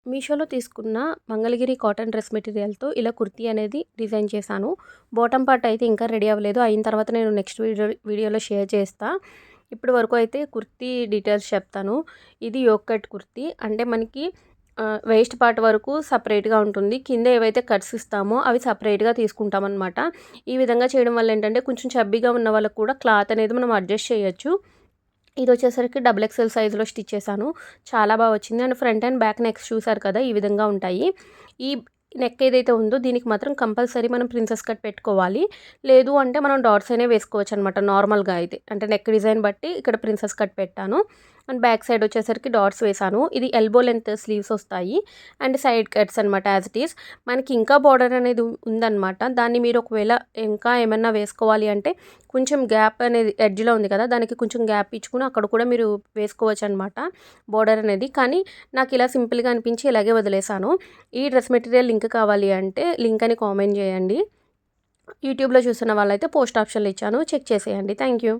మీషోలో తీసుకున్న Mangalagiri cotton dress మెటీరియల్‌తో ఇలా కుర్తీ అనేది డిజైన్ చేశాను. బాటమ్ పార్ట్ అయితే ఇంకా రెడీ అవ్వలేదు. అయిన తర్వాత నేను నెక్స్ట్ వీడియోలో షేర్ చేస్తా. ఇప్పటి వరకు అయితే కుర్తీ డీటెయిల్స్ చెప్తాను. ఇది యోక్ కట్ కుర్తీ. అంటే మనకి వేస్ట్ పార్ట్ వరకు సెపరేట్‌గా ఉంటుంది. కింద ఏవైతే కట్స్ ఇస్తామో అవి సెపరేట్‌గా తీసుకుంటామనమాట. ఈ విధంగా చేయడం వల్ల ఏంటంటే కొంచెం చబ్బీగా ఉన్న వాళ్ళకి కూడా క్లాత్ అనేది మనం అడ్జస్ట్ చేయొచ్చు. ఇదొచ్చేసరికి డబుల్ ఎక్సెల్ సైజ్‌లో స్టిచ్ చేశాను. చాలా వచ్చింది. And front and back next చూసారు కదా! ఈ విధంగా ఉంటాయి. ఈ నెక్ ఏదైతే ఉందో దీనికి మాత్రం కంపల్సరీ మనం ప్రిన్సెస్ కట్ పెట్టుకోవాలి. లేదు అంటే మనం డాట్స్ అయినా వేసుకోవచ్చనమాట నార్మల్‌గా అయితే. అంటే నెక్ డిజైన్ బట్టి ఇక్కడ ప్రిన్సెస్ కట్ పెట్టాను. అండ్ బ్యాక్ సైడ్ వచ్చేసరికి డాట్స్ వేశాను. ఇది ఎల్బో లెంత్ స్లీవ్స్ వస్తాయి. అండ్ సైడ్ కట్స్ అనమాట యాజ్ ఇట్ ఈస్. మనకి ఇంకా బార్డర్ అనేది ఉందనమాట. దాన్ని మీరు ఒకవేళ ఇంకా ఏమన్నా వేసుకోవాలి అంటే కొంచెం గ్యాప్ అనేది ఎడ్జ్‌లో ఉంది కదా! దానికి కొంచెం గ్యాప్ ఇచ్చుకొని అక్కడ కూడా మీరు వేసుకోవచ్చనమాట బోర్డర్ అనేది. కానీ నాకు ఇలా సింపుల్‌గా అనిపించి ఇలాగే వదిలేసాను. ఈ డ్రెస్ మెటీరియల్ లింక్ కావాలి అంటే లింక్ అని కామెంట్ చేయండి. యూట్యూబ్‌లో చూస్తున్న వాళ్ళైతే పోస్ట్ ఆప్షన్‌లో ఇచ్చాను. చెక్ చేసేయండి. Thank you.